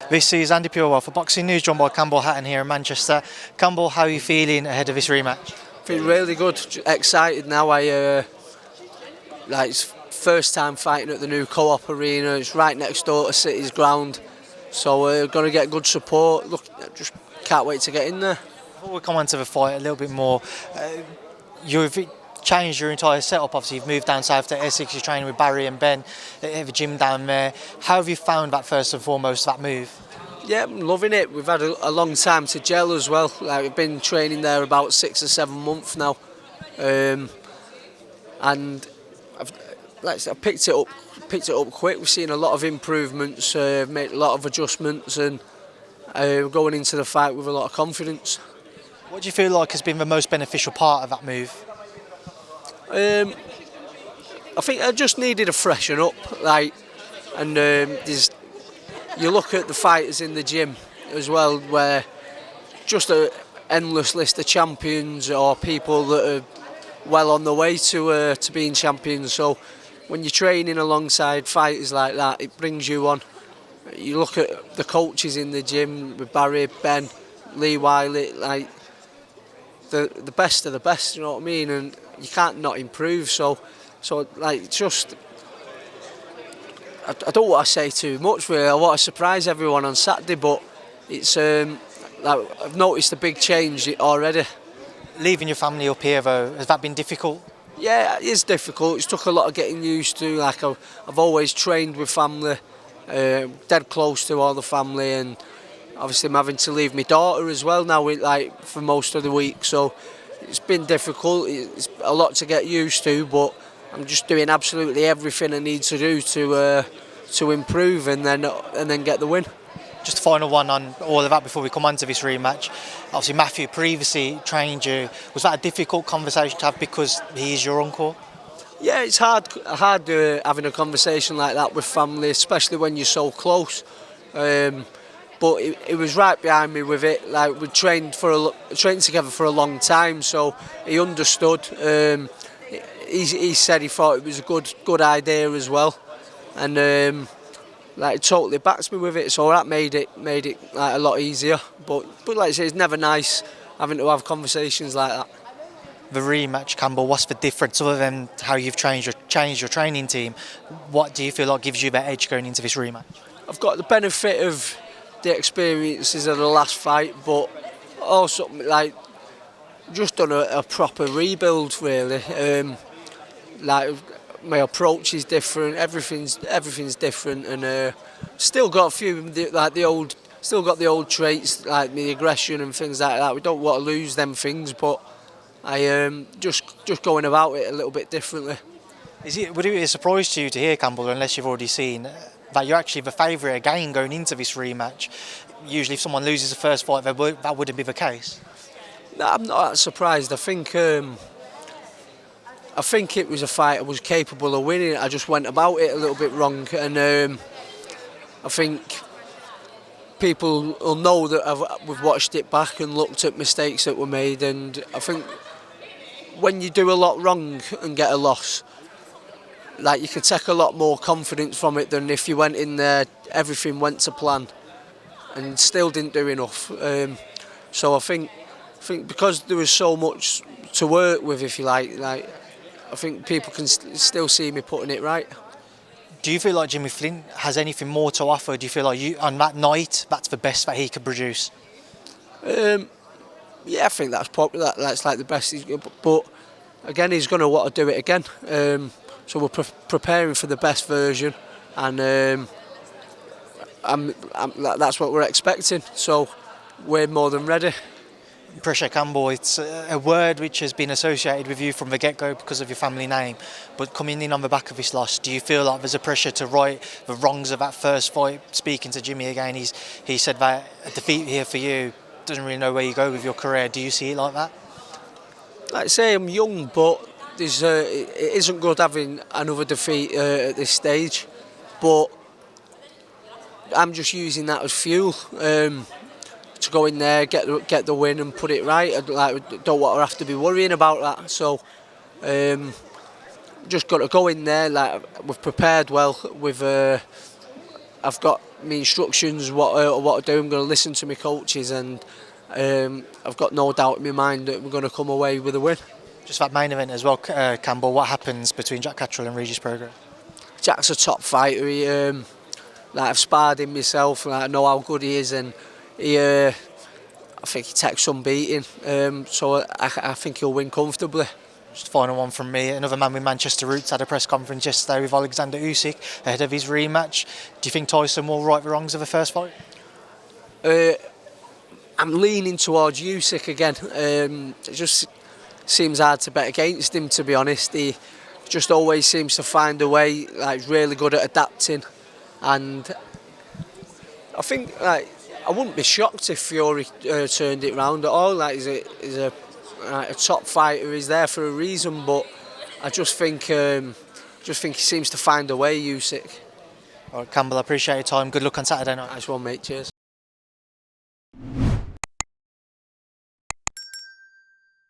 This is Andi Purewal for Boxing News, joined by Campbell Hatton here in Manchester. Campbell, how are you feeling ahead of this rematch? Feel really good, excited now. It's first time fighting at the new Co-op Arena. It's right next door to City's ground, so we're going to get good support. Look, just can't wait to get in there. Before we come on to the fight a little bit more, you've changed your entire setup. Obviously, you've moved down south to Essex. You're training with Barry and Ben at the gym down there. How have you found that first and foremost, that move? Yeah, I'm loving it. We've had a long time to gel as well. We've been training there about 6 or 7 months now, and I've picked it up quick. We've seen a lot of improvements, made a lot of adjustments, and going into the fight with a lot of confidence. What do you feel like has been the most beneficial part of that move? I think I just needed a freshen up, you look at the fighters in the gym as well, where just an endless list of champions or people that are well on the way to being champions. So when you're training alongside fighters like that, it brings you on. You look at the coaches in the gym with Barry, Ben, Lee Wiley, the best of the best, you know what I mean? And you can't not improve. So I don't want to say too much really. I want to surprise everyone on Saturday, but it's I've noticed a big change already. Leaving your family up here though, has that been difficult? Yeah, it is difficult. It's took a lot of getting used to. I've always trained with family, dead close to all the family, and obviously I'm having to leave my daughter as well now, for most of the week. So it's been difficult. It's a lot to get used to, but I'm just doing absolutely everything I need to do to improve and then get the win. Just a final one on all of that before we come on to this rematch. Obviously Matthew previously trained you. Was that a difficult conversation to have because he is your uncle? Yeah, it's hard having a conversation like that with family, especially when you're so close. But he was right behind me with it. We trained together for a long time, so he understood. He said he thought it was a good idea as well, and he totally backs me with it. So that made it a lot easier. But like I say, it's never nice having to have conversations like that. The rematch, Campbell, what's the difference other than how you've changed your training team? What do you feel like gives you that edge going into this rematch? I've got the benefit of the experiences of the last fight, but also just done a proper rebuild really. My approach is different, everything's different, and still got a few still got the old traits like the aggression and things like that. We don't want to lose them things, but I just going about it a little bit differently. Would it be a surprise to you to hear, Campbell, unless you've already seen, that you're actually the favourite again going into this rematch? Usually if someone loses the first fight, that wouldn't be the case. No, I'm not that surprised. I think it was a fight I was capable of winning. I just went about it a little bit wrong, and I think people will know that we've watched it back and looked at mistakes that were made, and I think when you do a lot wrong and get a loss, you can take a lot more confidence from it than if you went in there, everything went to plan and still didn't do enough. So I think because there was so much to work with, if you like I think people can still see me putting it right. Do you feel like Jimmy Flint has anything more to offer? Do you feel like on that night that's the best that he could produce? Yeah, I think that's popular. That's the best. But again, he's going to want to do it again. So we're preparing for the best version, and that's what we're expecting. So we're more than ready. Pressure, Campbell, it's a word which has been associated with you from the get-go because of your family name, but coming in on the back of this loss, do you feel like there's a pressure to right the wrongs of that first fight? Speaking to Jimmy again, he said that a defeat here for you doesn't really know where you go with your career. Do you see it like that? Like I say, I'm young, but it isn't good having another defeat at this stage, but I'm just using that as fuel. To go in there, get the win and put it right. I don't want to have to be worrying about that. So just got to go in there. We've prepared well. I've got my instructions, what to do. I'm going to listen to my coaches, and I've got no doubt in my mind that we're going to come away with a win. Just that main event as well, Campbell. What happens between Jack Catterall and Regis Prograis? Jack's a top fighter. I've sparred him myself, and I know how good he is, and I think he takes some beating. So I think he'll win comfortably. Just final one from me. Another man with Manchester roots had a press conference yesterday with Alexander Usyk ahead of his rematch. Do you think Tyson will right the wrongs of the first fight? I'm leaning towards Usyk again. It just seems hard to bet against him, to be honest. He just always seems to find a way. He's really good at adapting, and I think I wouldn't be shocked if Fury turned it round at all. He's a top fighter. He's there for a reason, but I just think he seems to find a way, Usyk. All right, Campbell, I appreciate your time. Good luck on Saturday night. Nice one, mate. Cheers.